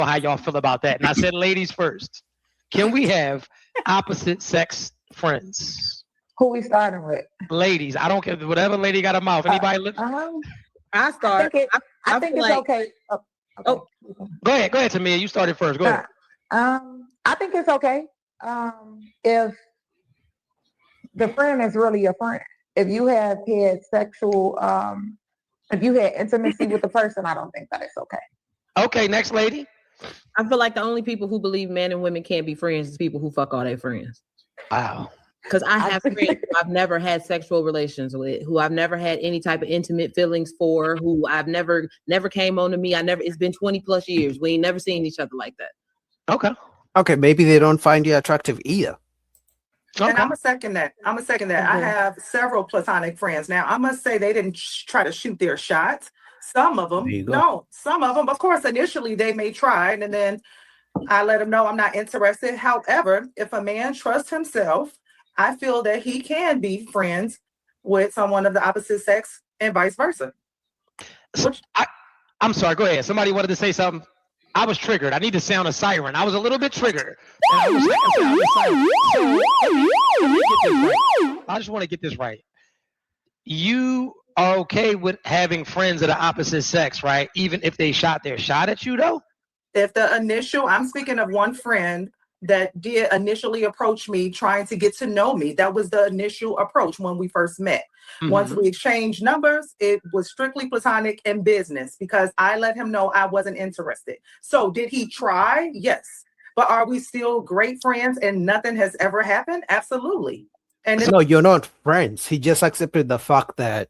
how y'all feel about that. And I said, ladies first. Can we have opposite sex friends? Who we starting with? Ladies. I don't care. Whatever lady got a mouth. Anybody look? I start. I think it's like, okay. Okay. Oh. Go ahead, Tamia. You started first. Go ahead. I think it's okay. If the friend is really your friend. If you have had sexual, if you had intimacy with the person, I don't think that it's okay. Okay, next lady. I feel like the only people who believe men and women can't be friends is people who fuck all their friends. Wow. Because I have friends who I've never had sexual relations with, who I've never had any type of intimate feelings for, who I've never came on to me. It's been 20 plus years. We ain't never seen each other like that. Okay. Okay, maybe they don't find you attractive either. Okay. And I'm gonna second that. Mm-hmm. I have several platonic friends. Now, I must say they didn't try to shoot their shots. Some of them, some of them, of course, initially they may try, and then I let them know I'm not interested. However, if a man trusts himself, I feel that he can be friends with someone of the opposite sex and vice versa. So I'm sorry, go ahead. Somebody wanted to say something. I was triggered. I need to sound a siren. I was a little bit triggered. I just want to get this right. You are okay with having friends of the opposite sex, right? Even if they shot their shot at you, though? If the initial, I'm speaking of one friend that did initially approach me trying to get to know me. That was the initial approach when we first met. Mm-hmm. Once we exchanged numbers, it was strictly platonic and business because I let him know I wasn't interested. So did he try? Yes. But are we still great friends and nothing has ever happened? Absolutely. And no, you're not friends. He just accepted the fact that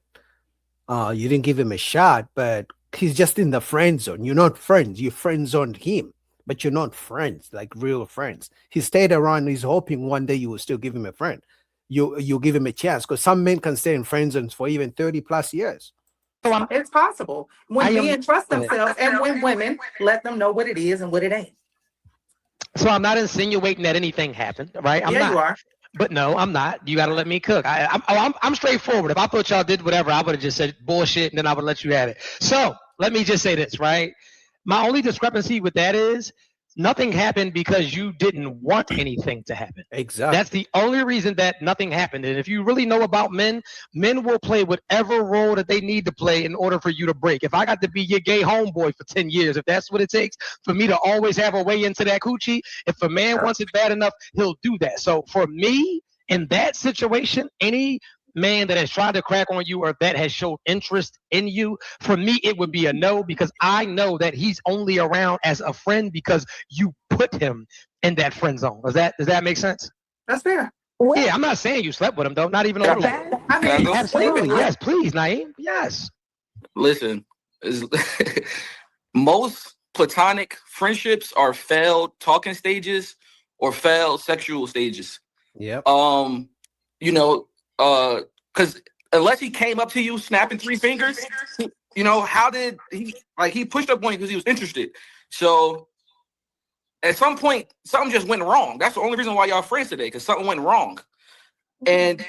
you didn't give him a shot, but he's just in the friend zone. You're not friends. You friend zoned him. But you're not friends, like real friends. He stayed around. He's hoping one day you will still give him a friend. You give him a chance because some men can stay in friend zones for even 30 plus years. So it's possible when men trust themselves and when women let them know what it is and what it ain't. So I'm not insinuating that anything happened, right? I'm not. You are. But no, I'm not. You got to let me cook. I'm straightforward. If I thought y'all did whatever, I would have just said bullshit and then I would let you have it. So let me just say this, right? My only discrepancy with that is nothing happened because you didn't want anything to happen. Exactly. That's the only reason that nothing happened. And if you really know about men, men will play whatever role that they need to play in order for you to break. If I got to be your gay homeboy for 10 years, if that's what it takes for me to always have a way into that coochie, if a man wants it bad enough, he'll do that. So for me, in that situation, any man that has tried to crack on you or that has showed interest in you, for me it would be a no, because I know that he's only around as a friend because you put him in that friend zone. Does that make sense? That's fair. Yeah, I'm not saying you slept with him though, not even a little. Absolutely, yes, please, Naeem. Yes. Listen, most platonic friendships are failed talking stages or failed sexual stages. Yeah. Because unless he came up to you snapping 3 fingers, how did he pushed up on you because he was interested. So at some point, something just went wrong. That's the only reason why y'all friends today, because something went wrong. And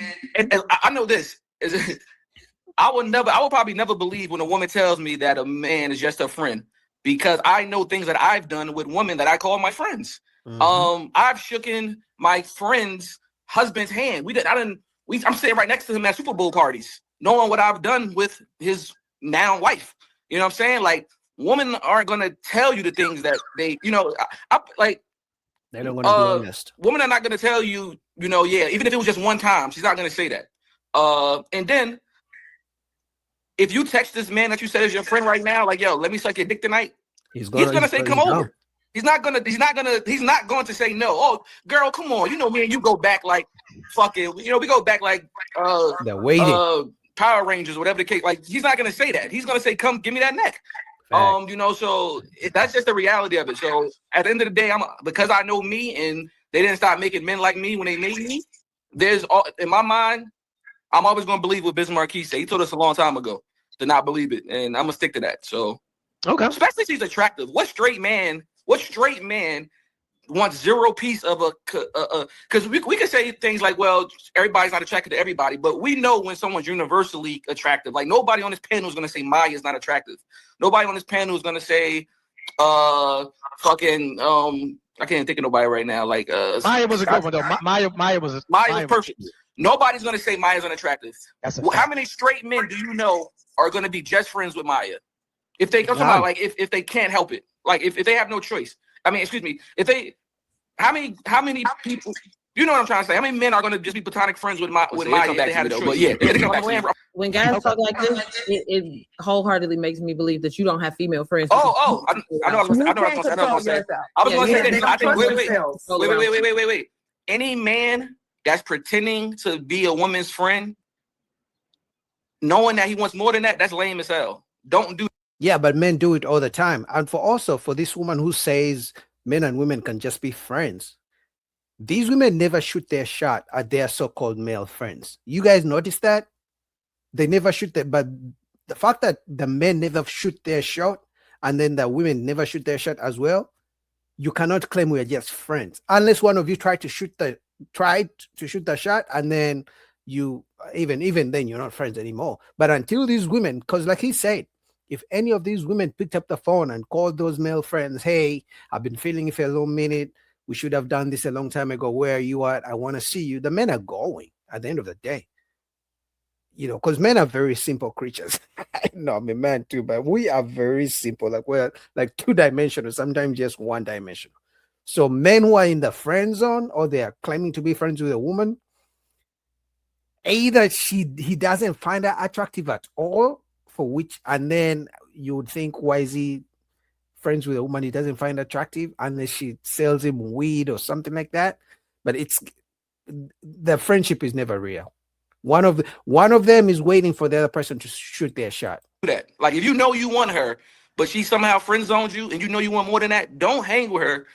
I know this is I will probably never believe when a woman tells me that a man is just a friend, because I know things that I've done with women that I call my friends. Mm-hmm. I've shooken my friend's husband's hand. I'm sitting right next to him at Super Bowl parties, knowing what I've done with his now wife. You know what I'm saying? Like, women aren't going to tell you the things that they, they don't want to be honest. Women are not going to tell you, even if it was just one time, she's not going to say that. And then if you text this man that you said is your friend right now, like, yo, let me suck your dick tonight, he's going to say, come over. He's not going to say no. Oh, girl, come on. Me and you go back like fucking, we go back like they're waiting. Power Rangers, whatever the case. Like, he's not going to say that. He's going to say, come give me that neck. So that's just the reality of it. So at the end of the day, because I know me and they didn't stop making men like me when they made me, in my mind, I'm always going to believe what Biz Marquis said. He told us a long time ago to not believe it. And I'm going to stick to that. So, okay. Especially if he's attractive. What straight man wants zero piece of because we could say things like, well, everybody's not attracted to everybody, but we know when someone's universally attractive. Like, nobody on this panel is going to say Maya is not attractive. Nobody on this panel is going to say Fucking I can't think of nobody right now. Like Maya was a good one though. Maya was perfect. Nobody's gonna say Maya's unattractive. How many straight men do you know are gonna be just friends with Maya? If they come about, like if they can't help it, like if they have no choice. I mean, excuse me, if they how many people, you know what I'm trying to say? How many men are going to just be platonic friends with Maya if they have a choice? But yeah, when guys talk like this, it wholheartedly makes me believe that you don't have female friends. I know what I was going to say. I was going to say this. I think wait. Any man that's pretending to be a woman's friend, knowing that he wants more than that, that's lame as hell. Don't do. Yeah, but men do it all the time. And for this woman who says men and women can just be friends, these women never shoot their shot at their so-called male friends. You guys notice that? They never shoot that. But the fact that the men never shoot their shot and then the women never shoot their shot as well, you cannot claim we're just friends. Unless one of you tried to shoot the shot and then you even then you're not friends anymore. But until these women, because like he said, if any of these women picked up the phone and called those male friends, hey, I've been feeling it for a little minute. We should have done this a long time ago. Where are you at? I want to see you. The men are going at the end of the day. You know, because men are very simple creatures. I know I'm a man too, but we are very simple. Like we're like two-dimensional, sometimes just one-dimensional. So men who are in the friend zone or they are claiming to be friends with a woman, either he doesn't find her attractive at all, and then you would think, why is he friends with a woman he doesn't find attractive unless she sells him weed or something like that? But the friendship is never real. One of them is waiting for the other person to shoot their shot. That, like, if you know you want her, but she somehow friend zones you, and you know you want more than that, don't hang with her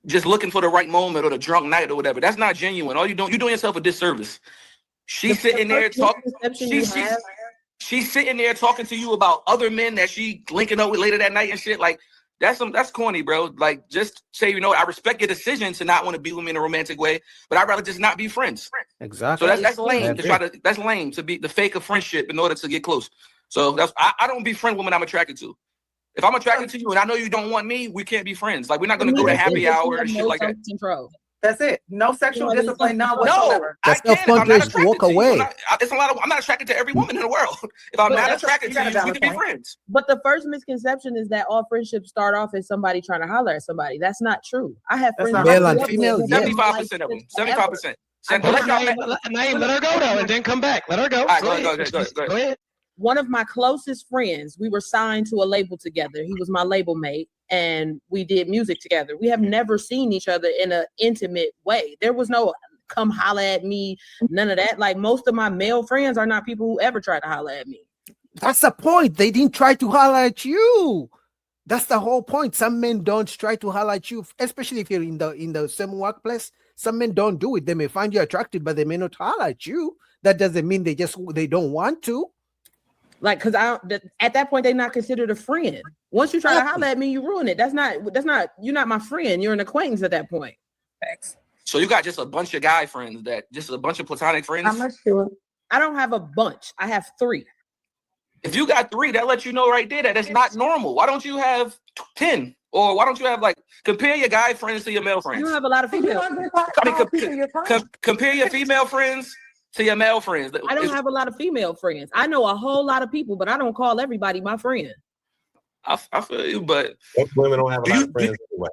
just looking for the right moment or the drunk night or whatever. That's not genuine. All you're doing yourself a disservice. She's sitting there talking. She's sitting there talking to you about other men that she linking up with later that night and shit. Like, that's corny, bro. Like, just say, you know, I respect your decision to not want to be with me in a romantic way, but I'd rather just not be friends. Exactly. So that's lame that's lame to be the fake of friendship in order to get close. So I don't be friend women I'm attracted to. If I'm attracted to you and I know you don't want me, we can't be friends. Like, we're not gonna go to happy hour and shit like that. Control. That's it. No sexual discipline, none whatsoever. No, I can't. I'm not to walk away. I'm not attracted to every woman in the world. If I'm not attracted to you, we can be friends. But the first misconception is that all friendships start off as somebody trying to holler at somebody. That's not true. I have friends, male and female. 75% of them. 75%. Naeem, let her go though, and then come back. Let her go. All right, go ahead. One of my closest friends, we were signed to a label together. He was my label mate, and we did music together. We have never seen each other in an intimate way. There was no come holler at me, none of that. Like, most of my male friends are not people who ever try to holler at me. That's the point. They didn't try to holler at you. That's the whole point. Some men don't try to holler at you, especially if you're in the same workplace. Some men don't do it. They may find you attractive, but they may not holler at you. That doesn't mean they don't want to. Like, because at that point, they're not considered a friend. Once you try to holler at me, you ruin it. That's not, you're not my friend. You're an acquaintance at that point. Thanks. So you got just a bunch of guy friends, just a bunch of platonic friends? I'm not sure. I don't have a bunch. I have 3. If you got 3, that lets you know right there that it's not normal. Why don't you have 10? Or why don't you have, like, compare your guy friends to your male friends? You don't have a lot of female friends. Compare your female friends to your male friends. I don't have a lot of female friends. I know a whole lot of people, but I don't call everybody my friend. I feel you, but most women don't have a lot of friends anyway.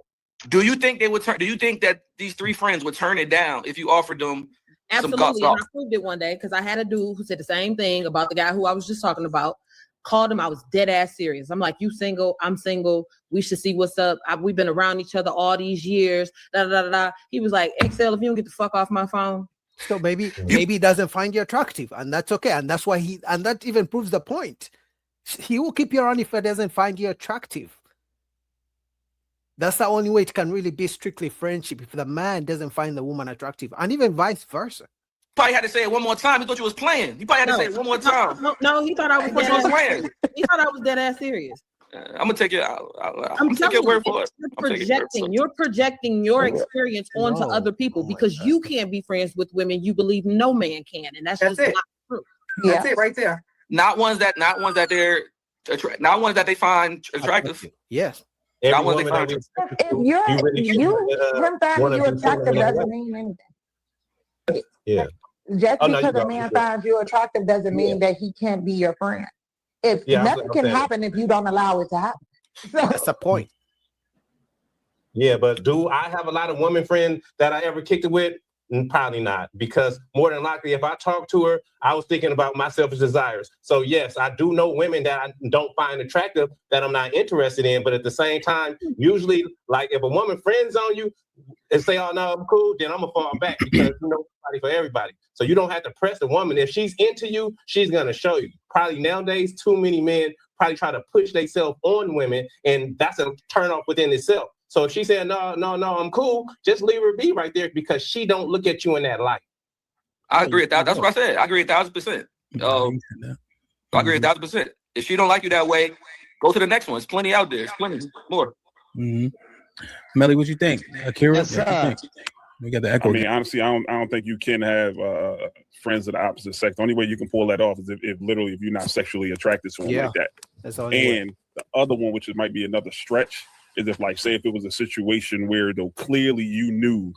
Do you think they would turn? Do you think that these 3 friends would turn it down if you offered them? Absolutely, and I proved it one day because I had a dude who said the same thing about the guy who I was just talking about. Called him. I was dead ass serious. I'm like, you single? I'm single. We should see what's up. We've been around each other all these years. He was like, XL, if you don't get the fuck off my phone. So maybe he doesn't find you attractive, and that's okay. And that's why that even proves the point. He will keep you around if he doesn't find you attractive. That's the only way it can really be strictly friendship, if the man doesn't find the woman attractive, and even vice versa. Probably had to say it one more time. He thought you was playing. He probably had to say it one more time. No, he thought I was playing. He thought I was dead ass serious. I'm gonna take it. I'm gonna take your word for it. You're projecting your experience onto other people because you can't be friends with women you believe no man can, and that's just not true. That's it right there. Not ones that they find attractive. Yes. Every want to woman that we If you're really him finding wanna you be feminine attractive in that doesn't way. mean anything. Yeah. Just Oh no, you because a go. man finds you attractive doesn't Yeah. mean that he can't be your friend. If Yeah, nothing I'm can saying. happen if you don't allow it to happen. So That's the point. Yeah, but do I have a lot of women friends that I ever kicked it with? Probably not, because more than likely, if I talk to her, I was thinking about my selfish desires. So yes, I do know women that I don't find attractive that I'm not interested in. But at the same time, usually, like if a woman friends on you and say, "Oh no, I'm cool," then I'm gonna fall back because somebody for everybody. So you don't have to press the woman. If she's into you, she's gonna show you. Probably nowadays, too many men probably try to push themselves on women, and that's a turn off within itself. So if she said, no, I'm cool, just leave her be right there because she don't look at you in that light. I agree with that. That's what I said. I agree 1,000%. I agree 1,000%. If she don't like you that way, go to the next one. There's plenty out there. There's plenty more. Melly, what you think? Akira, Yes, what you think? We got the echo. I mean, honestly, I don't think you can have friends of the opposite sex. The only way you can pull that off is if literally if you're not sexually attracted to one like that. That's the only way. And the other one, which might be another stretch, is if like say if it was a situation where though clearly you knew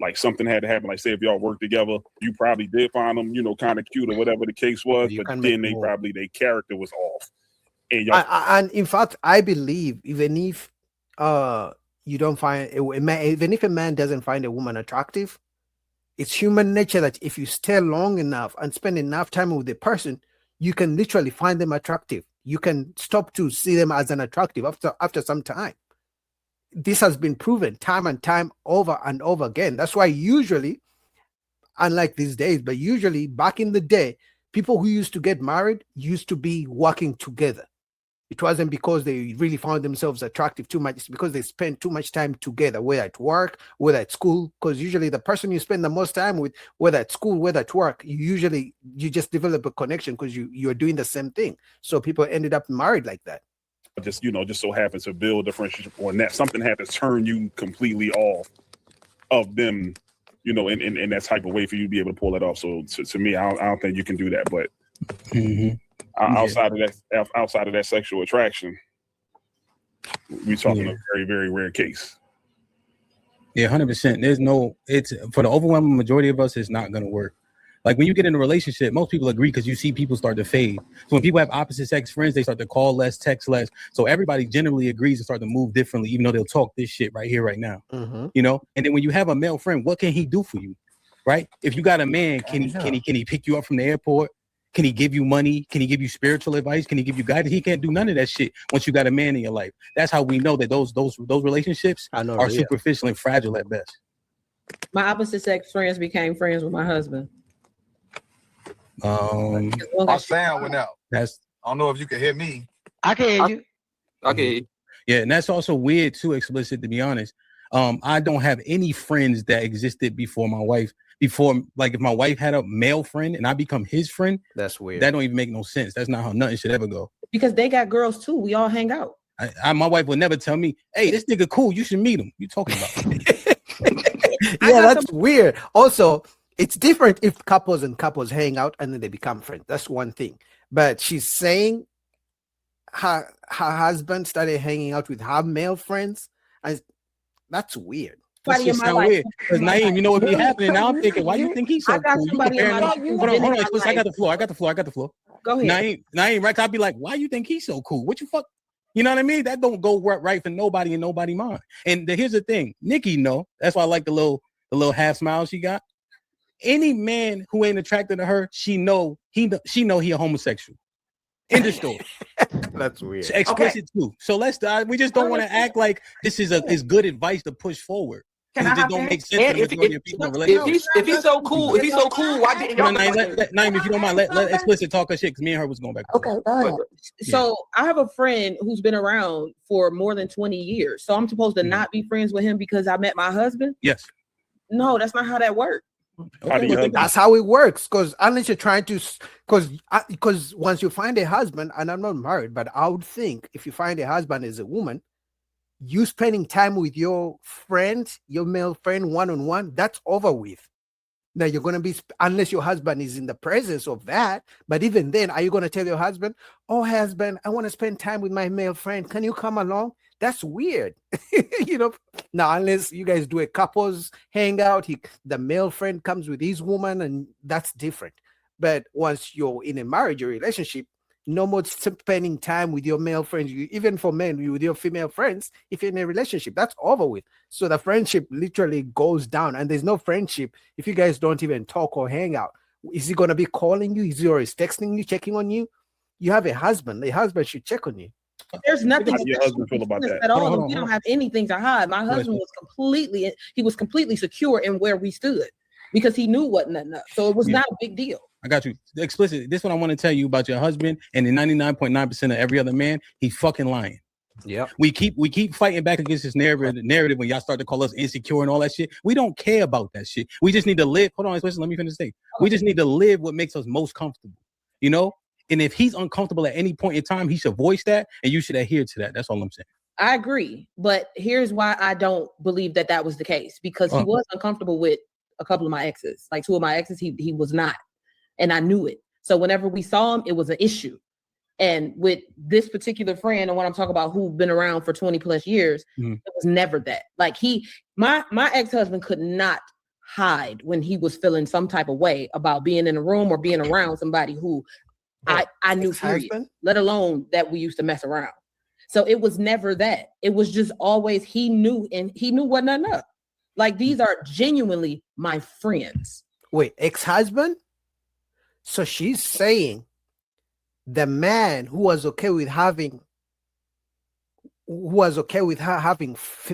like something had to happen, like say if y'all worked together, you probably did find them, kind of cute or whatever the case was, but then they probably their character was off. And and in fact, I believe even if you don't find a man, even if a man doesn't find a woman attractive, it's human nature that if you stay long enough and spend enough time with the person, you can literally find them attractive. You can stop to see them as an attractive after some time. This has been proven time and time over and over again. That's why usually, unlike these days, but usually back in the day, people who used to get married used to be working together. It wasn't because they really found themselves attractive too much. It's because they spent too much time together, whether at work, whether at school, because usually the person you spend the most time with, whether at school, whether at work, you just develop a connection because you're doing the same thing. So people ended up married like that. Just so happens to build a friendship on that. Something had to turn you completely off of them, in that type of way for you to be able to pull that off. So to me, I don't think you can do that. But outside of that sexual attraction, we're talking a very, very rare case. Yeah, 100%. It's for the overwhelming majority of us, it's not going to work. Like when you get in a relationship, most people agree because you see people start to fade. So when people have opposite sex friends, they start to call less, text less. So everybody generally agrees to start to move differently, even though they'll talk this shit right here, right now. And then when you have a male friend, what can he do for you? Right? If you got a man, can he pick you up from the airport? Can he give you money? Can he give you spiritual advice? Can he give you guidance? He can't do none of that shit once you got a man in your life. That's how we know that those relationships are superficial and fragile at best. My opposite sex friends became friends with my husband. My sound went out. I don't know if you can hear me. I can hear you. Okay. Yeah, and that's also weird too, explicit, to be honest. I don't have any friends that existed before my wife. Before, like if my wife had a male friend and I become his friend, that's weird. That don't even make no sense. That's not how nothing should ever go. Because they got girls too. We all hang out. My wife would never tell me, "Hey, this nigga cool. You should meet him." You talking about? Yeah, that's weird. Also, it's different if couples hang out and then they become friends. That's one thing. But she's saying her husband started hanging out with her male friends, and that's weird. That's just sound weird. Because Naeem, you know what be happening now? I'm thinking, why you think he's so cool? Hold on. I got the floor. Go ahead. Naeem, right? I'll be like, why you think he's so cool? What you fuck? You know what I mean? That don't go right for nobody and nobody mind. And here's the thing, Nikki, that's why I like the little half smile she got. Any man who ain't attracted to her, she know he a homosexual. End of story. That's weird. Explicit too. So we just don't want to act like this is good advice to push forward. It just don't make sense to the majority of people in relationships. If he's so cool, why didn't y'all? Naeem, if you don't mind, let explicit talk her shit because me and her was going back. Okay, go ahead. So I have a friend who's been around for more than 20 years. So I'm supposed to not be friends with him because I met my husband? Yes. No, that's not how that works. Okay, that's how it works. Because unless you're trying to, because once you find a husband, and I'm not married, but I would think if you find a husband as a woman, you spending time with your friend, your male friend, one-on-one, that's over with. Now you're going to be, unless your husband is in the presence of that. But even then, are you going to tell your husband, oh, husband, I want to spend time with my male friend. Can you come along? That's weird. Now, unless you guys do a couples hangout, the male friend comes with his woman, and that's different. But once you're in a marriage or relationship, no more spending time with your male friends. Even for men, with your female friends, if you're in a relationship, that's over with. So the friendship literally goes down, and there's no friendship if you guys don't even talk or hang out. Is he going to be calling you? Is he always texting you, checking on you? You have a husband. The husband should check on you. There's nothing How do your husband feel about that? at all, and we don't have anything to hide. My husband was completely secure in where we stood because he knew what nothing up. So it was not a big deal. I got you. Explicit. This is what I want to tell you about your husband and the 99.9% of every other man. He's fucking lying. Yeah. We keep fighting back against this narrative when y'all start to call us insecure and all that shit. We don't care about that shit. We just need to live. Hold on, let me finish the thing. We just need to live what makes us most comfortable. You know? And if he's uncomfortable at any point in time, he should voice that and you should adhere to that. That's all I'm saying. I agree. But here's why I don't believe that was the case. Because he was uncomfortable with a couple of my exes. Like 2 of my exes, he was not. And I knew it. So whenever we saw him, it was an issue. And with this particular friend and what I'm talking about, who's been around for 20 plus years, it was never that. Like my ex-husband could not hide when he was feeling some type of way about being in a room or being around somebody who I knew, period, let alone that we used to mess around. So it was never that. It was just always he knew what nothing up. Like these are genuinely my friends. Wait, ex-husband? So she's saying the man who was okay with her having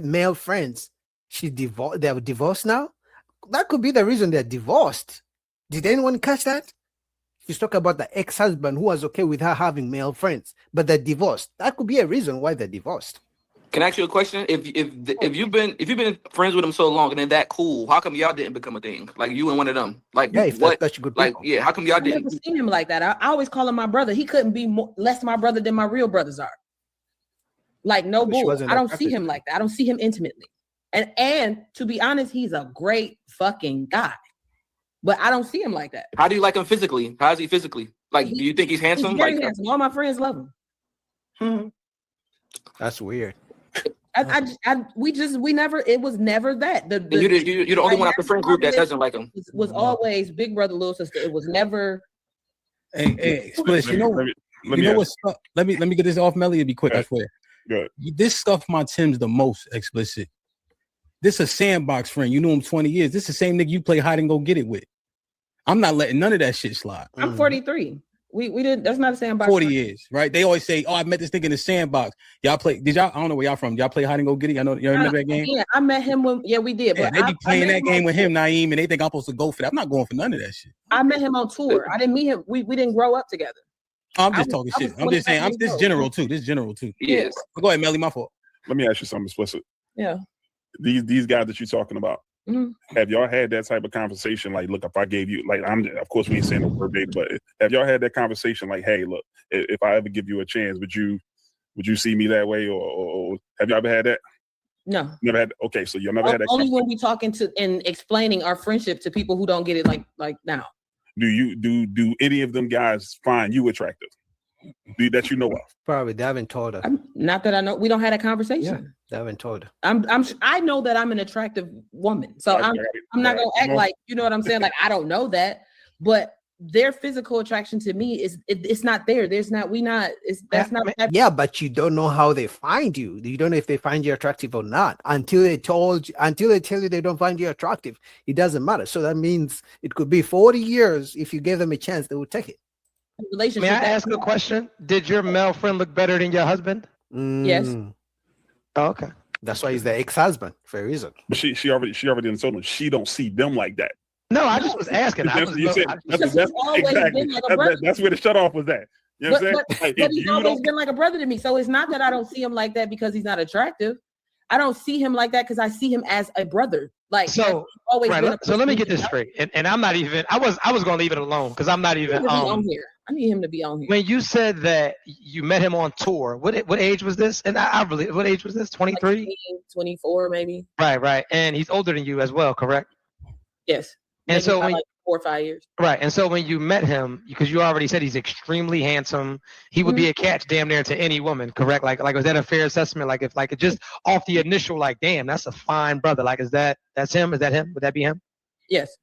male friends, they're divorced now? That could be the reason they're divorced. Did anyone catch that? She's talking about the ex-husband who was okay with her having male friends, but they're divorced. That could be a reason why they're divorced. Can I ask you a question? If you've been friends with him so long and they're that cool, how come y'all didn't become a thing? Like you and one of them? Like yeah, what? That's good. Like yeah, how come y'all didn't? I've never seen him like that. I always call him my brother. He couldn't be less my brother than my real brothers are. Like no bull. I don't see him like that. I don't see him intimately. And to be honest, he's a great fucking guy. But I don't see him like that. How do you like him physically? How is he physically? Like, do you think he's handsome? He's very handsome. All my friends love him. That's weird. We never. It was never that. You're the only one out the friend group that doesn't like him. Was always big brother, little sister. It was never. Hey, Splish, you know what's up? Let me get this off, Melly. It'll be quick. I swear. Good. This stuff my Tim's the most explicit. This a sandbox friend. You knew him 20 years. This is the same nigga you play hide and go get it with. I'm not letting none of that shit slide. I'm 43. We didn't. That's not a sandbox. 40 years, right? They always say, "Oh, I met this nigga in the sandbox." Y'all play? Did y'all? I don't know where y'all from. Y'all play hide and go get it? I know y'all remember that game. Yeah, I met him when. Yeah, we did. Yeah, but they be playing that game with him, Naeem, and they think I'm supposed to go for that. I'm not going for none of that shit. I met him on tour. I didn't meet him. We didn't grow up together. I'm just talking shit. I'm just saying. This general too. Yes. Go ahead, Melly. My fault. Let me ask you something explicit. Yeah. These guys that you're talking about. Have y'all had that type of conversation? Like, look, if I gave you, like, of course we ain't saying no verbatim, but have y'all had that conversation? Like, hey, look, if I ever give you a chance, would you see me that way, or have you ever had that? No, never had. Okay, so you never had that. Only when we talking to and explaining our friendship to people who don't get it like now. Do any of them guys find you attractive? That you know of? Probably they haven't told her. Not that I know. We don't have a conversation. Yeah, they haven't told her. I know that I'm an attractive woman, so I'm not gonna act like, you know what I'm saying. Like I don't know that, but their physical attraction to me it's not there. That's not. Yeah, but you don't know how they find you. You don't know if they find you attractive or not until they tell you they don't find you attractive. It doesn't matter. So that means it could be 40 years. If you gave them a chance, they would take it. May I ask a question? Did your male friend look better than your husband? Yes. Oh, okay. That's why he's the ex-husband for a reason. But she already told him she don't see them like that. No, I just was asking. That's where the shut off was at. You know what I'm saying? But he's always been like a brother to me. So it's not that I don't see him like that because he's not attractive. I don't see him like that because I see him as a brother. Like so, always right, so let me get this straight. And I'm not even. I was going to leave it alone because I'm not even on here. I need him to be on here. When you said that you met him on tour, what age was this? And I really, what age was this? 23, 24, maybe. Right. And he's older than you as well, correct? Yes. maybe so about when, like 4 or 5 years. right, and so when you met him, because you already said he's extremely handsome, he would be a catch damn near to any woman, correct? Like was that a fair assessment? Like if like just off the initial, like, damn, that's a fine brother. Like that's him? Is that him? Would that be him? Yes.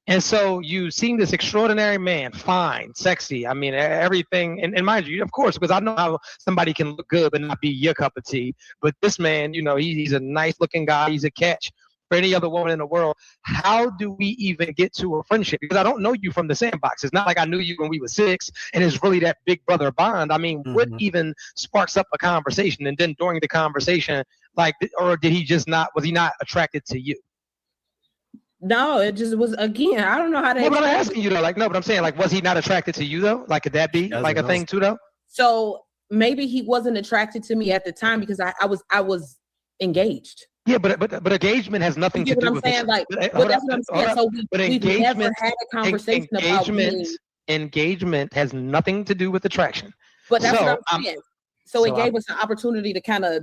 And so you seem this extraordinary man, fine, sexy. I mean, everything. And mind you, of course, because I know how somebody can look good but not be your cup of tea. But this man, he's a nice looking guy. He's a catch for any other woman in the world. How do we even get to a friendship? Because I don't know you from the sandbox. It's not like I knew you when we were 6 and it's really that big brother bond. I mean, what even sparks up a conversation? And then during the conversation, or was he not attracted to you? No, it just was, again, I don't know how to. No, but I'm asking you though, but I'm saying, was he not attracted to you though? Like, could that be like a thing too though? So maybe he wasn't attracted to me at the time because I was engaged. Yeah, but engagement has nothing to do with it. Like, that's what I'm saying. So we've never had a conversation about engagement has nothing to do with attraction. But that's what I'm saying. So it gave us an opportunity to kind of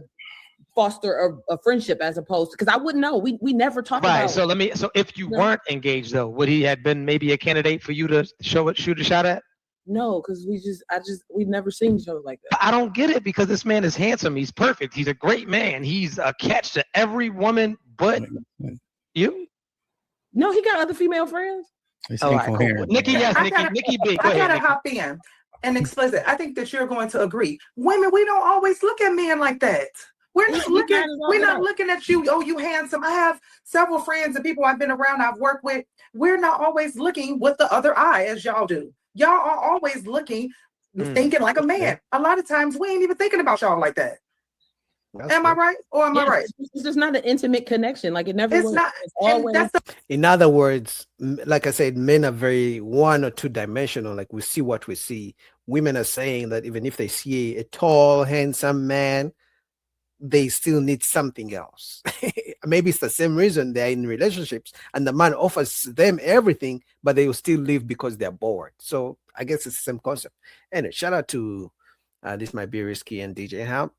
foster a friendship as opposed to, because I wouldn't know. We never talked about. Right. So if you weren't engaged though, would he have been maybe a candidate for you to shoot a shot at? No, because we've never seen each other like that. I don't get it, because this man is handsome. He's perfect. He's a great man. He's a catch to every woman but you. No, he got other female friends. All right, cool. Nikki, yes, Nikki B. I gotta hop in and explicit. I think that you're going to agree. Women, we don't always look at men like that. We're not looking at you. Oh, you handsome. I have several friends and people I've been around, I've worked with. We're not always looking with the other eye as y'all do. Y'all are always looking, thinking like a man. A lot of times we ain't even thinking about y'all like that. Am I right? Or am I right? It's just not an intimate connection. Like, it never was. Not. It's always. In other words, like I said, men are very 1 or 2 dimensional. Like, we see what we see. Women are saying that even if they see a tall, handsome man, they still need something else. Maybe it's the same reason they're in relationships and the man offers them everything, but they will still leave because they're bored. So I guess it's the same concept. Anyway, shout out to this might be risky and DJ Ham.